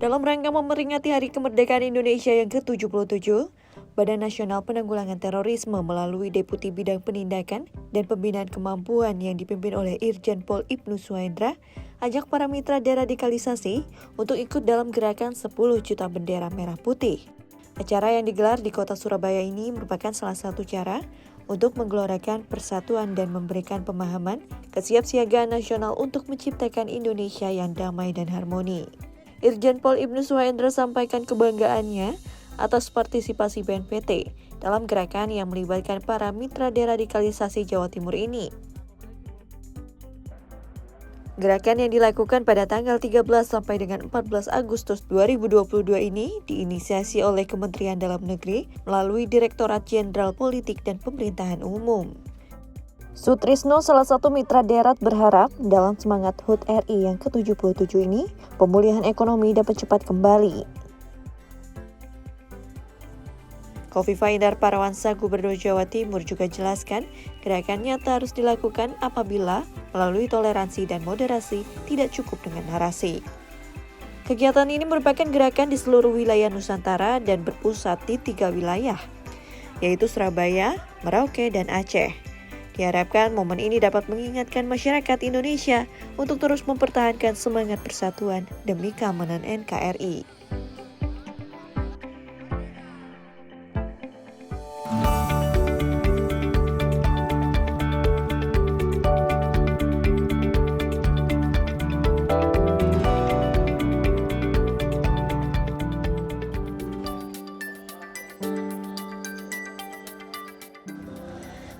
Dalam rangka memperingati Hari Kemerdekaan Indonesia yang ke-77, Badan Nasional Penanggulangan Terorisme melalui Deputi Bidang Penindakan dan Pembinaan Kemampuan yang dipimpin oleh Irjen Pol Ibnu Suhendra ajak para mitra deradikalisasi untuk ikut dalam gerakan 10 juta bendera merah putih. Acara yang digelar di kota Surabaya ini merupakan salah satu cara untuk menggelorakan persatuan dan memberikan pemahaman kesiapsiagaan nasional untuk menciptakan Indonesia yang damai dan harmoni. Irjen Pol Ibnu Suhendra sampaikan kebanggaannya atas partisipasi BNPT dalam gerakan yang melibatkan para mitra deradikalisasi Jawa Timur ini. Gerakan yang dilakukan pada tanggal 13 sampai dengan 14 Agustus 2022 ini diinisiasi oleh Kementerian Dalam Negeri melalui Direktorat Jenderal Politik dan Pemerintahan Umum. Sutrisno, salah satu mitra Derat, berharap dalam semangat HUT RI yang ke-77 ini, pemulihan ekonomi dapat cepat kembali. Khofifah Indar Parawansa, Gubernur Jawa Timur juga jelaskan, gerakan nyata harus dilakukan apabila melalui toleransi dan moderasi tidak cukup dengan narasi. Kegiatan ini merupakan gerakan di seluruh wilayah Nusantara dan berpusat di 3 wilayah, yaitu Surabaya, Merauke, dan Aceh. Diharapkan momen ini dapat mengingatkan masyarakat Indonesia untuk terus mempertahankan semangat persatuan demi keamanan NKRI.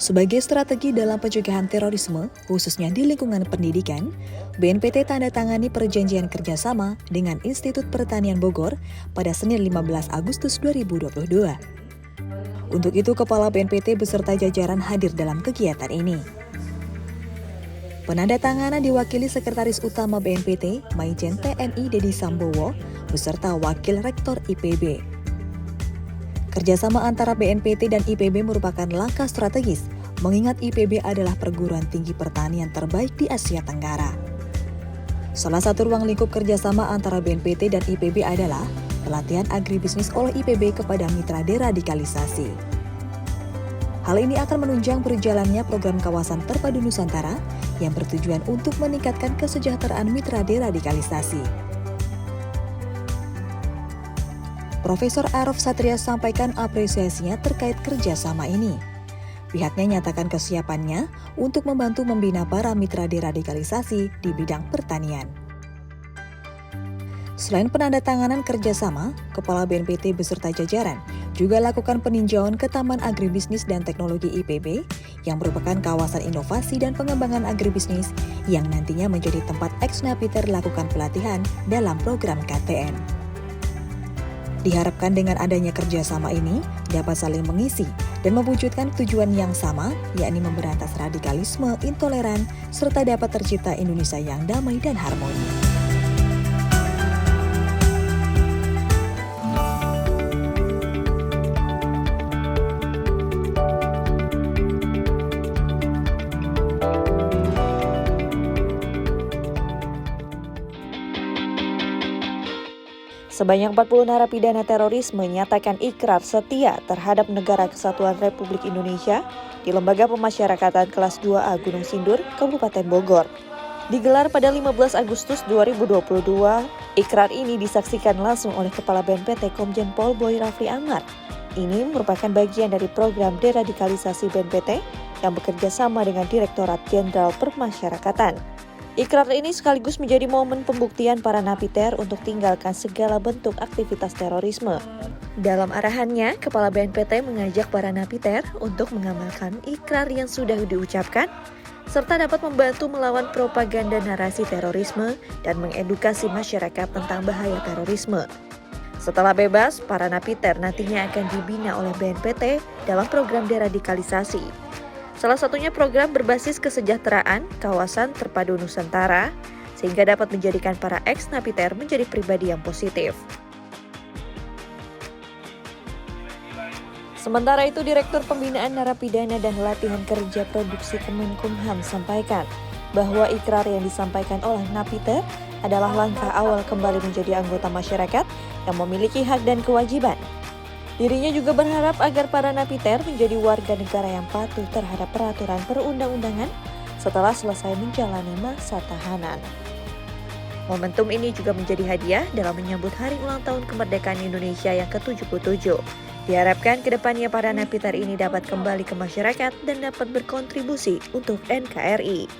Sebagai strategi dalam pencegahan terorisme, khususnya di lingkungan pendidikan, BNPT tanda tangani perjanjian kerjasama dengan Institut Pertanian Bogor pada Senin 15 Agustus 2022. Untuk itu, Kepala BNPT beserta jajaran hadir dalam kegiatan ini. Penandatanganan diwakili Sekretaris Utama BNPT, Maijen TNI Dedi Sambowo, beserta Wakil Rektor IPB. Kerjasama antara BNPT dan IPB merupakan langkah strategis, mengingat IPB adalah perguruan tinggi pertanian terbaik di Asia Tenggara. Salah satu ruang lingkup kerjasama antara BNPT dan IPB adalah pelatihan agribisnis oleh IPB kepada mitra deradikalisasi. Hal ini akan menunjang berjalannya program kawasan terpadu Nusantara yang bertujuan untuk meningkatkan kesejahteraan mitra deradikalisasi. Profesor Araf Satria sampaikan apresiasinya terkait kerjasama ini. Pihaknya nyatakan kesiapannya untuk membantu membina para mitra deradikalisasi di bidang pertanian. Selain penandatanganan kerjasama, Kepala BNPT beserta jajaran juga lakukan peninjauan ke Taman Agribisnis dan Teknologi IPB yang merupakan kawasan inovasi dan pengembangan agribisnis yang nantinya menjadi tempat ex-napiter lakukan pelatihan dalam program KTN. Diharapkan dengan adanya kerjasama ini dapat saling mengisi dan mewujudkan tujuan yang sama, yakni memberantas radikalisme, intoleran, serta dapat tercipta Indonesia yang damai dan harmoni. Sebanyak 40 narapidana teroris menyatakan ikrar setia terhadap Negara Kesatuan Republik Indonesia di Lembaga Pemasyarakatan Kelas 2A Gunung Sindur, Kabupaten Bogor. Digelar pada 15 Agustus 2022, ikrar ini disaksikan langsung oleh Kepala BNPT Komjen Pol Boy Rafli Amar. Ini merupakan bagian dari program deradikalisasi BNPT yang bekerja sama dengan Direktorat Jenderal Permasyarakatan. Ikrar ini sekaligus menjadi momen pembuktian para napiter untuk tinggalkan segala bentuk aktivitas terorisme. Dalam arahannya, Kepala BNPT mengajak para napiter untuk mengamalkan ikrar yang sudah diucapkan, serta dapat membantu melawan propaganda narasi terorisme dan mengedukasi masyarakat tentang bahaya terorisme. Setelah bebas, para napiter nantinya akan dibina oleh BNPT dalam program deradikalisasi. Salah satunya program berbasis kesejahteraan kawasan terpadu Nusantara, sehingga dapat menjadikan para ex-napiter menjadi pribadi yang positif. Sementara itu, Direktur Pembinaan Narapidana dan Latihan Kerja Produksi Kemenkumham sampaikan, bahwa ikrar yang disampaikan oleh Napiter adalah langkah awal kembali menjadi anggota masyarakat yang memiliki hak dan kewajiban. Dirinya juga berharap agar para napiter menjadi warga negara yang patuh terhadap peraturan perundang-undangan setelah selesai menjalani masa tahanan. Momentum ini juga menjadi hadiah dalam menyambut Hari Ulang Tahun Kemerdekaan Indonesia yang ke-77. Diharapkan kedepannya para napiter ini dapat kembali ke masyarakat dan dapat berkontribusi untuk NKRI.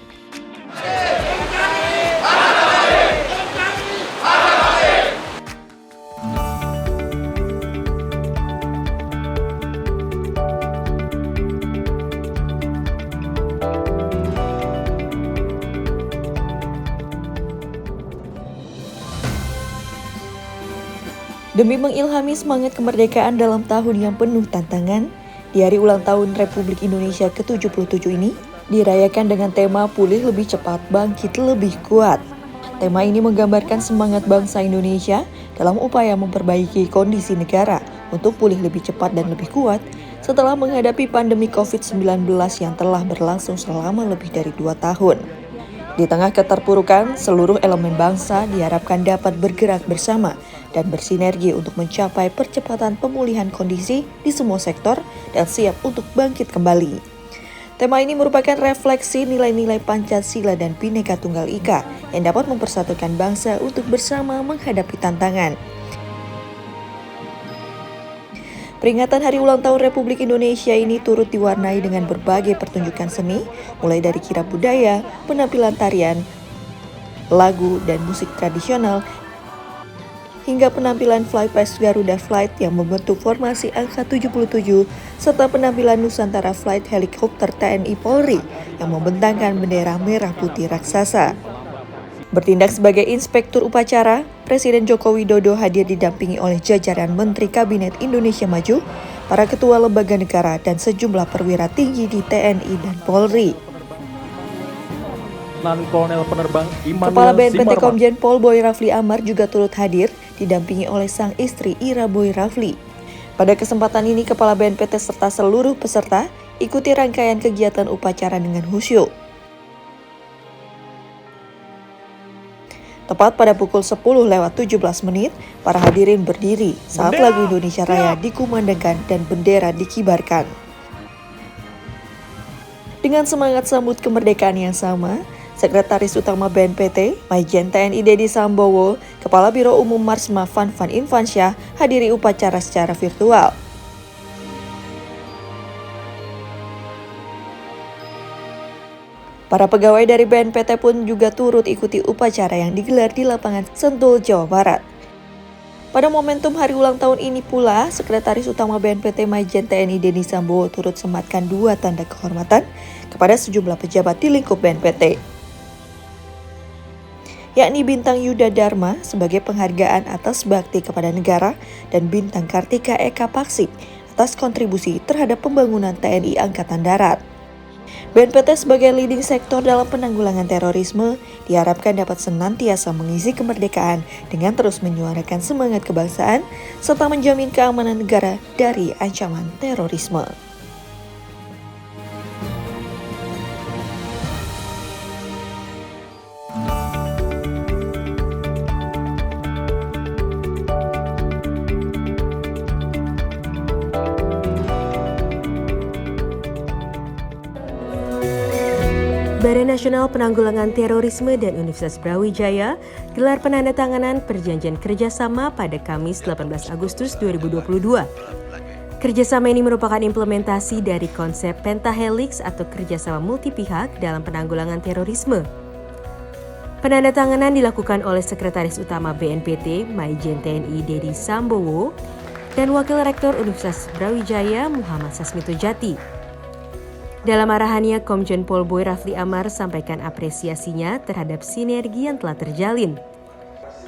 Demi mengilhami semangat kemerdekaan dalam tahun yang penuh tantangan, di Hari Ulang Tahun Republik Indonesia ke-77 ini dirayakan dengan tema Pulih Lebih Cepat, Bangkit Lebih Kuat. Tema ini menggambarkan semangat bangsa Indonesia dalam upaya memperbaiki kondisi negara untuk pulih lebih cepat dan lebih kuat setelah menghadapi pandemi COVID-19 yang telah berlangsung selama lebih dari 2 tahun. Di tengah keterpurukan, seluruh elemen bangsa diharapkan dapat bergerak bersama dan bersinergi untuk mencapai percepatan pemulihan kondisi di semua sektor dan siap untuk bangkit kembali. Tema ini merupakan refleksi nilai-nilai Pancasila dan Bhinneka Tunggal Ika yang dapat mempersatukan bangsa untuk bersama menghadapi tantangan. Peringatan Hari Ulang Tahun Republik Indonesia ini turut diwarnai dengan berbagai pertunjukan seni, mulai dari kirab budaya, penampilan tarian, lagu, dan musik tradisional, hingga penampilan Flypast Garuda Flight yang membentuk formasi angka 77, serta penampilan Nusantara Flight helikopter TNI Polri yang membentangkan bendera merah putih raksasa. Bertindak sebagai inspektur upacara, Presiden Joko Widodo hadir didampingi oleh jajaran Menteri Kabinet Indonesia Maju, para ketua lembaga negara, dan sejumlah perwira tinggi di TNI dan Polri. Kolonel Penerbang Kepala BNPT Komjen Pol Boy Rafli Amar juga turut hadir, didampingi oleh sang istri Ira Boy Rafli. Pada kesempatan ini, Kepala BNPT serta seluruh peserta ikuti rangkaian kegiatan upacara dengan khusyuk. Tepat pada pukul 10:17, para hadirin berdiri saat lagu Indonesia Raya dikumandangkan dan bendera dikibarkan. Dengan semangat sambut kemerdekaan yang sama, Sekretaris Utama BNPT, Maijen TNI Dedi Sambowo, Kepala Biro Umum Marsma Van Infansyah hadiri upacara secara virtual. Para pegawai dari BNPT pun juga turut ikuti upacara yang digelar di lapangan Sentul, Jawa Barat. Pada momentum hari ulang tahun ini pula, Sekretaris Utama BNPT Maijen TNI Dedi Sambowo turut sematkan 2 tanda kehormatan kepada sejumlah pejabat di lingkup BNPT, yakni Bintang Yuda Dharma sebagai penghargaan atas bakti kepada negara dan Bintang Kartika Eka Paksik atas kontribusi terhadap pembangunan TNI Angkatan Darat. BNPT sebagai leading sektor dalam penanggulangan terorisme diharapkan dapat senantiasa mengisi kemerdekaan dengan terus menyuarakan semangat kebangsaan serta menjamin keamanan negara dari ancaman terorisme. Badan Nasional Penanggulangan Terorisme dan Universitas Brawijaya gelar penandatanganan perjanjian kerjasama pada Kamis 18 Agustus 2022. Kerjasama ini merupakan implementasi dari konsep pentahelix atau kerjasama multipihak dalam penanggulangan terorisme. Penandatanganan dilakukan oleh Sekretaris Utama BNPT Maijen TNI Dedi Sambowo dan Wakil Rektor Universitas Brawijaya Muhammad Sasmito Jati. Dalam arahannya, Komjen Pol Boy Rafli Amar sampaikan apresiasinya terhadap sinergi yang telah terjalin.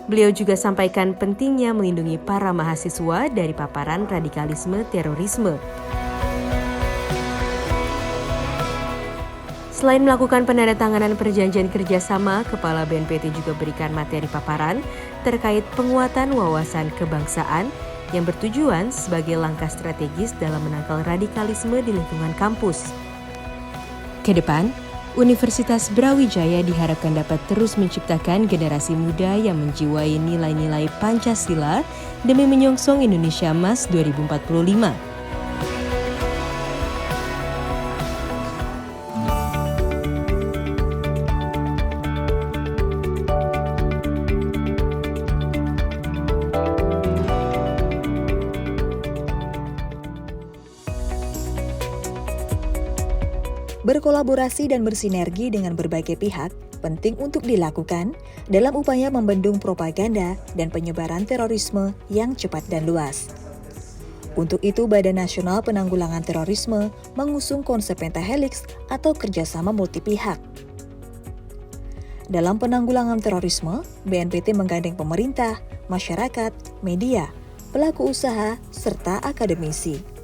Beliau juga sampaikan pentingnya melindungi para mahasiswa dari paparan radikalisme terorisme. Selain melakukan penandatanganan perjanjian kerjasama, Kepala BNPT juga berikan materi paparan terkait penguatan wawasan kebangsaan yang bertujuan sebagai langkah strategis dalam menangkal radikalisme di lingkungan kampus. Ke depan, Universitas Brawijaya diharapkan dapat terus menciptakan generasi muda yang menjiwai nilai-nilai Pancasila demi menyongsong Indonesia Emas 2045. Berkolaborasi dan bersinergi dengan berbagai pihak penting untuk dilakukan dalam upaya membendung propaganda dan penyebaran terorisme yang cepat dan luas. Untuk itu, Badan Nasional Penanggulangan Terorisme mengusung konsep pentahelix atau kerjasama multi pihak. Dalam penanggulangan terorisme, BNPT menggandeng pemerintah, masyarakat, media, pelaku usaha, serta akademisi.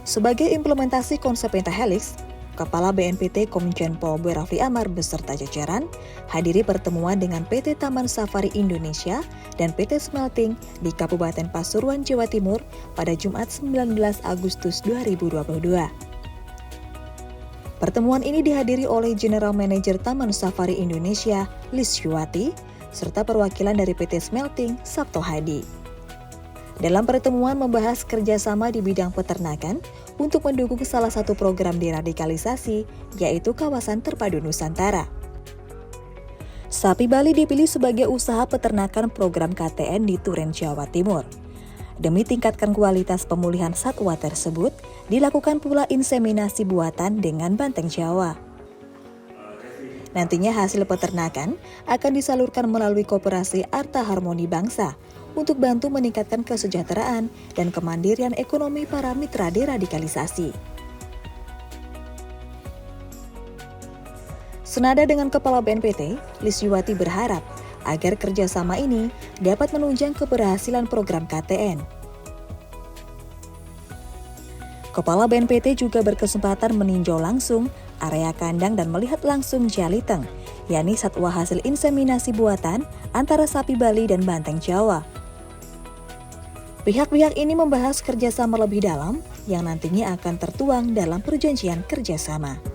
Sebagai implementasi konsep pentahelix, Kepala BNPT Komjen Pol B. Rafli Amar beserta jajaran hadiri pertemuan dengan PT Taman Safari Indonesia dan PT Smelting di Kabupaten Pasuruan, Jawa Timur pada Jumat 19 Agustus 2022. Pertemuan ini dihadiri oleh General Manager Taman Safari Indonesia, Lis Yuwati, serta perwakilan dari PT Smelting, Sabto Hadi. Dalam pertemuan membahas kerjasama di bidang peternakan untuk mendukung salah satu program deradikalisasi, yaitu Kawasan Terpadu Nusantara. Sapi Bali dipilih sebagai usaha peternakan program KTN di Turen, Jawa Timur. Demi tingkatkan kualitas pemulihan satwa tersebut, dilakukan pula inseminasi buatan dengan banteng Jawa. Nantinya hasil peternakan akan disalurkan melalui Koperasi Arta Harmoni Bangsa untuk bantu meningkatkan kesejahteraan dan kemandirian ekonomi para mitra deradikalisasi. Senada dengan Kepala BNPT, Lis Yuwati berharap agar kerjasama ini dapat menunjang keberhasilan program KTN. Kepala BNPT juga berkesempatan meninjau langsung area kandang dan melihat langsung jaliteng, yakni satwa hasil inseminasi buatan antara sapi Bali dan banteng Jawa. Pihak-pihak ini membahas kerjasama lebih dalam yang nantinya akan tertuang dalam perjanjian kerjasama.